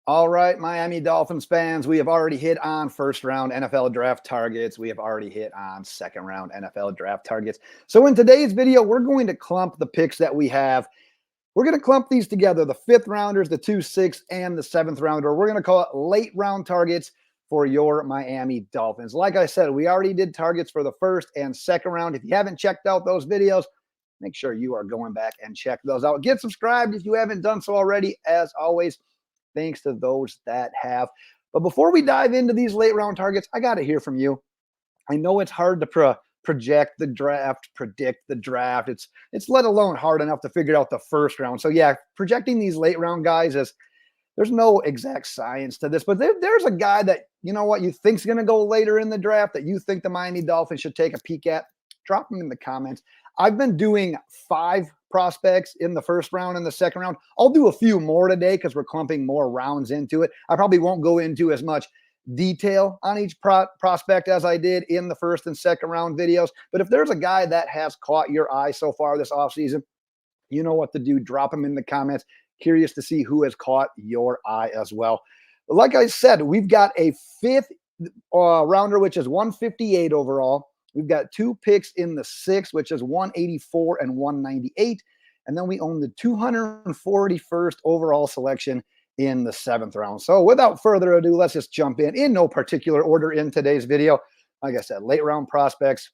All right, Miami Dolphins fans, we have already hit on first round NFL draft targets. We have already hit on second round NFL draft targets. So in today's video, we're going to clump the picks that we have. We're going to clump these together, the fifth rounders, the 2, 6, and the seventh rounder. We're going to call it late round targets for your Miami Dolphins. Like I said, we already did targets for the first and second round. If you haven't checked out those videos, make sure you are going back and check those out. Get subscribed if you haven't done so already. As always, thanks to those that have. But before we dive into these late round targets, I got to hear from you. I know it's hard to project the draft, predict the draft. It's let alone hard enough to figure out the first round. So yeah, projecting these late round guys is there's no exact science to this, but there's a guy that, you know what, you think's going to go later in the draft that you think the Miami Dolphins should take a peek at. Drop them in the comments. I've been doing 5 prospects in the first round and the second round. I'll do a few more today because we're clumping more rounds into it. I probably won't go into as much detail on each prospect as I did in the first and second round videos. But if there's a guy that has caught your eye so far this offseason, you know what to do. Drop them in the comments. Curious to see who has caught your eye as well. But like I said, we've got a fifth rounder, which is 158 overall. We've got 2 picks in the 6th, which is 184 and 198. And then we own the 241st overall selection in the 7th round. So without further ado, let's just jump in no particular order in today's video. Like I said, late round prospects.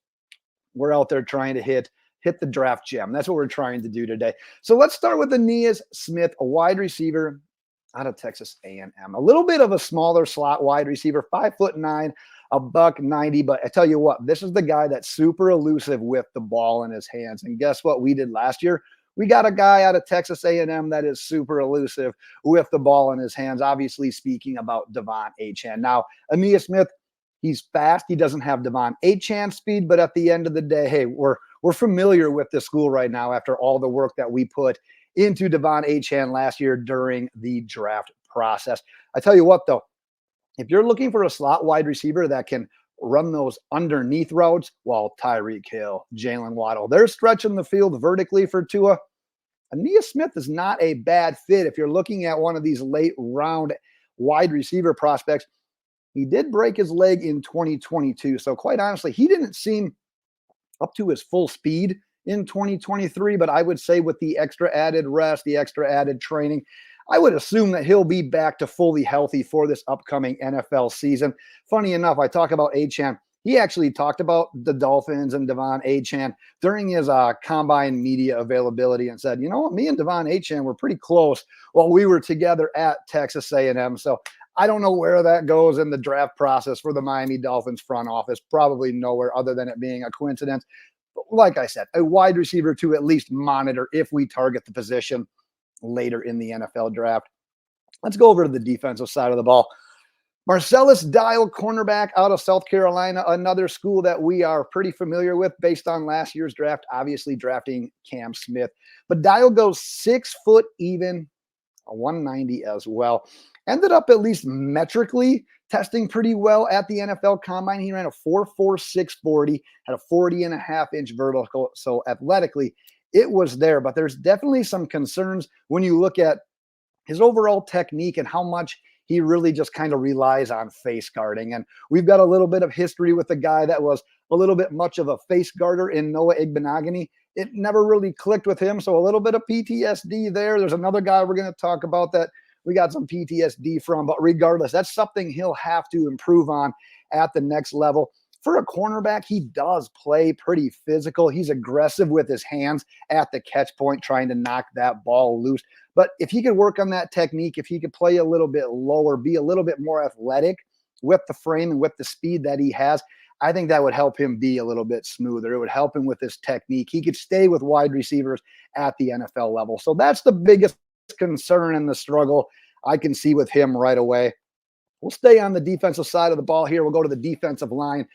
We're out there trying to hit the draft gem. That's what we're trying to do today. So let's start with Ainias Smith, a wide receiver out of Texas A&M. A little bit of a smaller slot wide receiver, 5'9", $190. But I tell you what, this is the guy that's super elusive with the ball in his hands. And guess what we did last year? We got a guy out of Texas A&M that is super elusive with the ball in his hands. Obviously speaking about Devon Achane. Now, Ainias Smith, he's fast. He doesn't have Devon Achane speed, but at the end of the day, hey, we're familiar with this school right now after all the work that we put into Devon Achane last year during the draft process. I tell you what, though, if you're looking for a slot wide receiver that can run those underneath routes, while Tyreek Hill, Jalen Waddle, they're stretching the field vertically for Tua, Ainias Smith is not a bad fit if you're looking at one of these late round wide receiver prospects. He did break his leg in 2022. So quite honestly, he didn't seem up to his full speed in 2023, but I would say with the extra added rest, the extra added training, I would assume that he'll be back to fully healthy for this upcoming NFL season. Funny enough, I talk about Achane. He actually talked about the Dolphins and Devon Achane during his combine media availability and said, you know what, me and Devon Achane were pretty close while we were together at Texas A&M. So I don't know where that goes in the draft process for the Miami Dolphins front office. Probably nowhere other than it being a coincidence. But like I said, a wide receiver to at least monitor if we target the position later in the NFL draft. Let's go over to the defensive side of the ball. Marcellus Dial, cornerback out of South Carolina, another school that we are pretty familiar with based on last year's draft, obviously drafting Cam Smith. But Dial goes 6 foot even, 190 as well. Ended up at least metrically testing pretty well at the NFL Combine. He ran a 4.46 40, had a 40.5-inch vertical. So athletically, it was there. But there's definitely some concerns when you look at his overall technique and how much he really just kind of relies on face guarding. And we've got a little bit of history with a guy that was a little bit much of a face guarder in Noah Igbenogany. It never really clicked with him. So a little bit of PTSD there. There's another guy we're going to talk about that we got some PTSD from, but regardless, that's something he'll have to improve on at the next level. For a cornerback, he does play pretty physical. He's aggressive with his hands at the catch point, trying to knock that ball loose. But if he could work on that technique, if he could play a little bit lower, be a little bit more athletic with the frame and with the speed that he has, I think that would help him be a little bit smoother. It would help him with his technique. He could stay with wide receivers at the NFL level. So that's the biggest concern and the struggle I can see with him right away. We'll stay on the defensive side of the ball here. We'll go to the defensive line.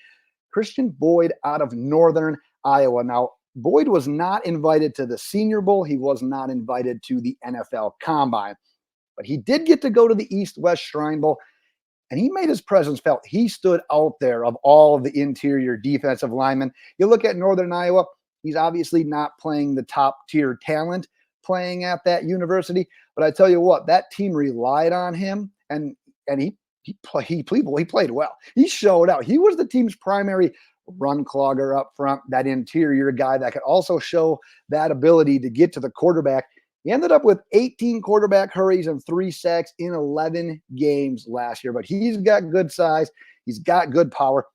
Christian Boyd out of Northern Iowa. Now, Boyd was not invited to the Senior Bowl. He was not invited to the NFL Combine. But he did get to go to the East-West Shrine Bowl, and he made his presence felt. He stood out there of all of the interior defensive linemen. You look at Northern Iowa, he's obviously not playing the top-tier talent playing at that university. But I tell you what, that team relied on him and he played well. He showed out. He was the team's primary run clogger up front, that interior guy that could also show that ability to get to the quarterback. He ended up with 18 quarterback hurries and 3 sacks in 11 games last year, but he's got good size. He's got good power.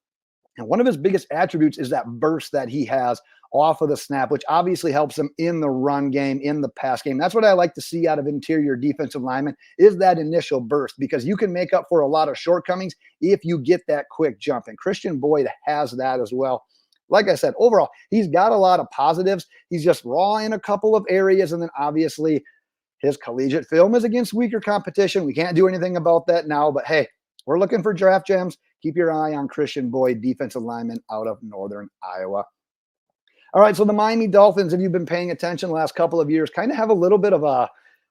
And one of his biggest attributes is that burst that he has off of the snap, which obviously helps him in the run game, in the pass game. That's what I like to see out of interior defensive linemen is that initial burst, because you can make up for a lot of shortcomings if you get that quick jump. And Christian Boyd has that as well. Like I said, overall, he's got a lot of positives. He's just raw in a couple of areas. And then obviously his collegiate film is against weaker competition. We can't do anything about that now, but hey, we're looking for draft gems. Keep your eye on Christian Boyd, defensive lineman out of Northern Iowa. All right, so the Miami Dolphins, if you've been paying attention the last couple of years, kind of have a little bit of a,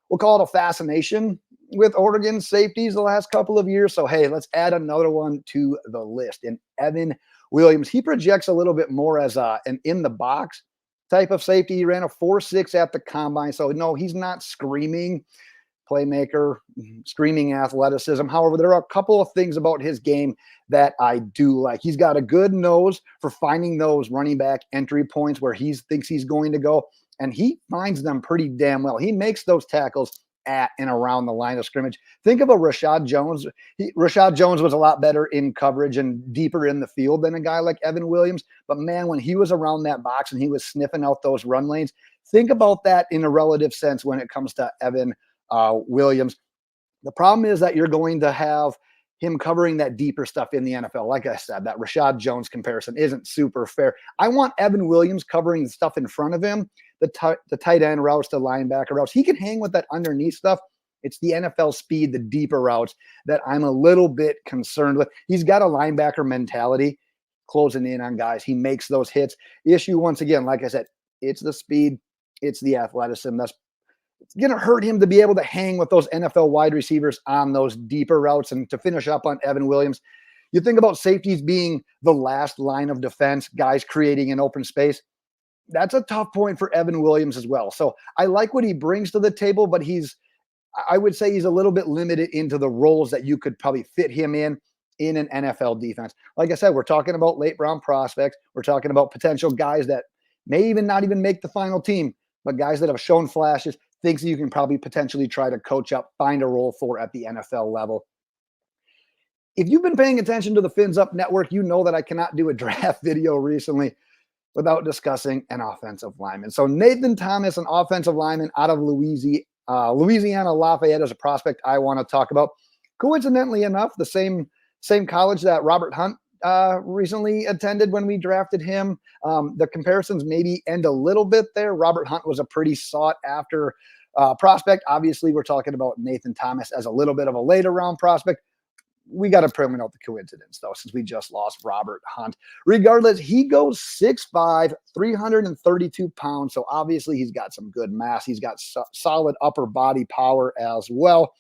we'll call it a fascination with Oregon safeties the last couple of years. So, hey, let's add another one to the list. And Evan Williams, he projects a little bit more as an in-the-box type of safety. He ran a 4.6 at the combine. So, no, he's not screaming playmaker, screaming athleticism. However, there are a couple of things about his game that I do like. He's got a good nose for finding those running back entry points where he thinks he's going to go, and he finds them pretty damn well. He makes those tackles at and around the line of scrimmage. Think of a Rashad Jones. Rashad Jones was a lot better in coverage and deeper in the field than a guy like Evan Williams. But man, when he was around that box and he was sniffing out those run lanes, think about that in a relative sense when it comes to Evan Williams. The problem is that you're going to have him covering that deeper stuff in the NFL. Like I said, that Rashad Jones comparison isn't super fair. I want Evan Williams covering the stuff in front of him, the tight end routes, the linebacker routes. He can hang with that underneath stuff. It's the NFL speed, the deeper routes that I'm a little bit concerned with. He's got a linebacker mentality, closing in on guys. He makes those hits. Issue, once again, like I said, it's the speed, it's the athleticism. It's going to hurt him to be able to hang with those NFL wide receivers on those deeper routes. And to finish up on Evan Williams, you think about safeties being the last line of defense, guys creating an open space. That's a tough point for Evan Williams as well. So I like what he brings to the table, but I would say he's a little bit limited into the roles that you could probably fit him in an NFL defense. Like I said, we're talking about late round prospects. We're talking about potential guys that may not even make the final team, but guys that have shown flashes, things that you can probably potentially try to coach up, find a role for at the NFL level. If you've been paying attention to the Fins Up Network, you know that I cannot do a draft video recently without discussing an offensive lineman. So Nathan Thomas, an offensive lineman out of Louisiana Lafayette, is a prospect I want to talk about. Coincidentally enough, the same college that Robert Hunt recently attended when we drafted him. The comparisons maybe end a little bit there. Robert Hunt was a pretty sought after prospect. Obviously, we're talking about Nathan Thomas as a little bit of a later round prospect. We got to point out the coincidence, though, since we just lost Robert Hunt. Regardless, he goes 6'5", 332 pounds. So obviously he's got some good mass. He's got solid upper body power as well.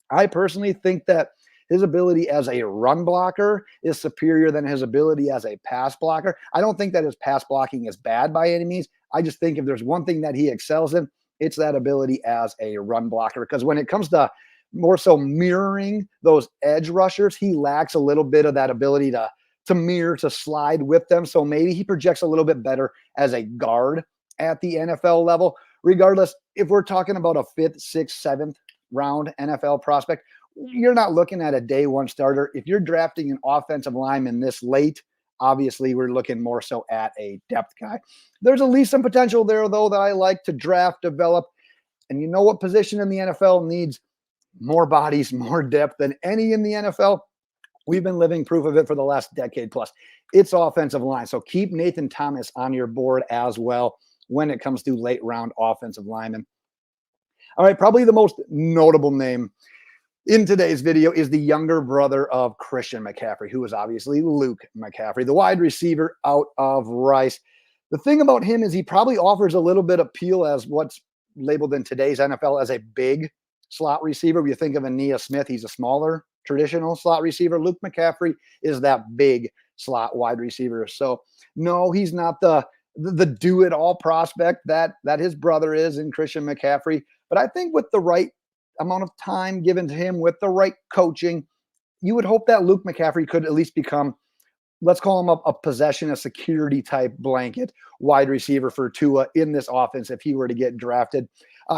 I personally think that his ability as a run blocker is superior than his ability as a pass blocker. I don't think that his pass blocking is bad by any means. I just think if there's one thing that he excels in, it's that ability as a run blocker. Because when it comes to more so mirroring those edge rushers, he lacks a little bit of that ability to mirror, to slide with them. So maybe he projects a little bit better as a guard at the NFL level. Regardless, if we're talking about a 5th, 6th, 7th round NFL prospect, you're not looking at a day one starter. If you're drafting an offensive lineman this late, obviously we're looking more so at a depth guy. There's at least some potential there, though, that I like to draft, develop. And you know what position in the NFL needs more bodies, more depth than any in the NFL? We've been living proof of it for the last decade plus. It's offensive line. So keep Nathan Thomas on your board as well when it comes to late round offensive linemen. All right, probably the most notable name in today's video is the younger brother of Christian McCaffrey, who is obviously Luke McCaffrey, the wide receiver out of Rice. The thing about him is he probably offers a little bit of appeal as what's labeled in today's NFL as a big slot receiver. When you think of Ania Smith, he's a smaller traditional slot receiver. Luke McCaffrey is that big slot wide receiver. So no, he's not the do-it-all prospect that his brother is in Christian McCaffrey. But I think with the right amount of time given to him with the right coaching, you would hope that Luke McCaffrey could at least become, let's call him a possession, a security type blanket wide receiver for Tua in this offense if he were to get drafted.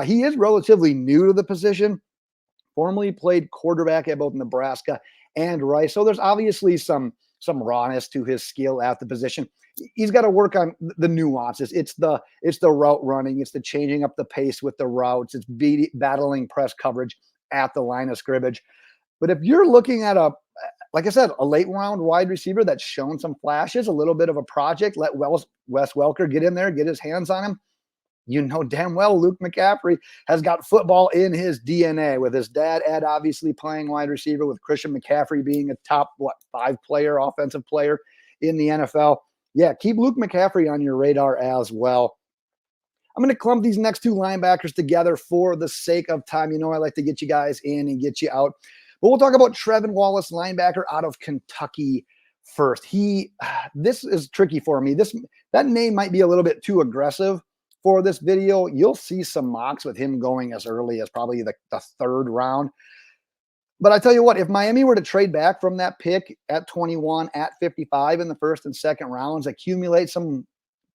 He is relatively new to the position, formerly played quarterback at both Nebraska and Rice. So there's obviously some rawness to his skill at the position. He's got to work on the nuances. It's the route running. It's the changing up the pace with the routes. It's battling press coverage at the line of scrimmage. But if you're looking at like I said, a late round wide receiver that's shown some flashes, a little bit of a project, let Wes Welker get in there, get his hands on him. You know damn well Luke McCaffrey has got football in his DNA, with his dad, Ed, obviously playing wide receiver, with Christian McCaffrey being a top, 5-player, offensive player in the NFL. Yeah, keep Luke McCaffrey on your radar as well. I'm going to clump these next two linebackers together for the sake of time. You know, I like to get you guys in and get you out. But we'll talk about Trevon Wallace, linebacker out of Kentucky first. This is tricky for me. That name might be a little bit too aggressive for this video. You'll see some mocks with him going as early as probably the third round. But I tell you what, if Miami were to trade back from that pick at 21, at 55 in the first and second rounds, accumulate some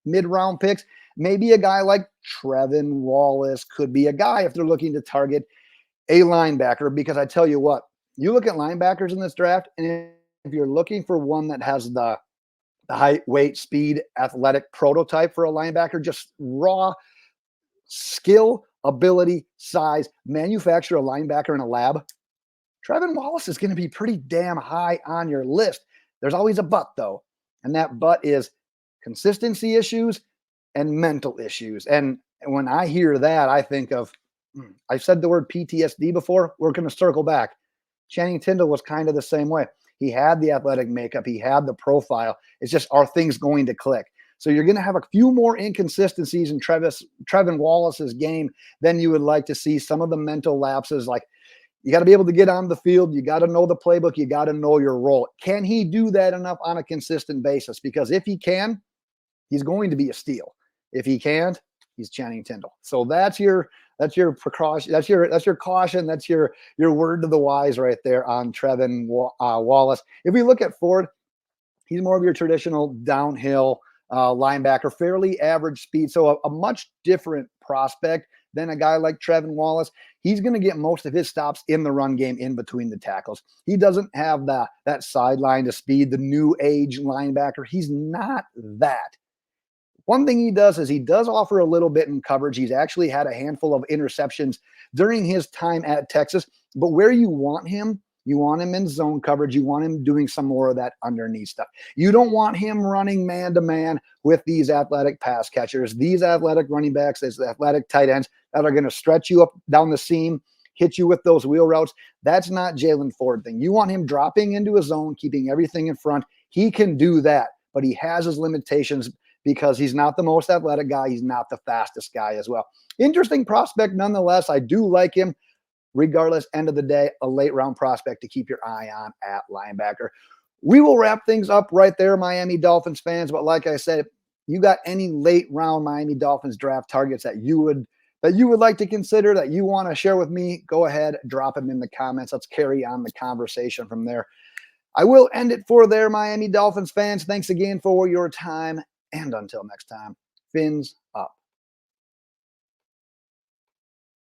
mid-round picks, maybe a guy like Trevon Wallace could be a guy if they're looking to target a linebacker. Because I tell you what, you look at linebackers in this draft, and if you're looking for one that has the height, weight, speed, athletic prototype for a linebacker, just raw skill, ability, size, manufacture a linebacker in a lab, Trevon Wallace is going to be pretty damn high on your list. There's always a but, though, and that but is consistency issues and mental issues. And when I hear that, I think of, I've said the word PTSD before. We're going to circle back. Channing Tindall was kind of the same way. He had the athletic makeup. He had the profile. It's just, are things going to click? So you're going to have a few more inconsistencies in Trevon Wallace's game than you would like to see. Some of the mental lapses, like, you got to be able to get on the field. You got to know the playbook. You got to know your role. Can he do that enough on a consistent basis? Because if he can, he's going to be a steal. If he can't, he's Channing Tindall. So that's your precaution. That's your caution. That's your word to the wise right there on Trevon Wallace. If we look at Ford, he's more of your traditional downhill linebacker, fairly average speed. So a much different prospect than a guy like Trevon Wallace. He's going to get most of his stops in the run game in between the tackles. He doesn't have that sideline to speed, the new age linebacker. He's not that. One thing he does is he does offer a little bit in coverage. He's actually had a handful of interceptions during his time at Texas. But where you want him in zone coverage. You want him doing some more of that underneath stuff. You don't want him running man-to-man with these athletic pass catchers, these athletic running backs, these athletic tight ends that are going to stretch you up down the seam, hit you with those wheel routes. That's not Jalen Ford thing. You want him dropping into a zone, keeping everything in front. He can do that, but he has his limitations because he's not the most athletic guy. He's not the fastest guy as well. Interesting prospect nonetheless. I do like him. Regardless, end of the day, a late round prospect to keep your eye on at linebacker. We will wrap things up right there, Miami Dolphins fans. But like I said, if you got any late round Miami Dolphins draft targets that you would like to consider, that you want to share with me, go ahead, drop them in the comments. Let's carry on the conversation from there. I will end it for there, Miami Dolphins fans. Thanks again for your time. And until next time, fins up.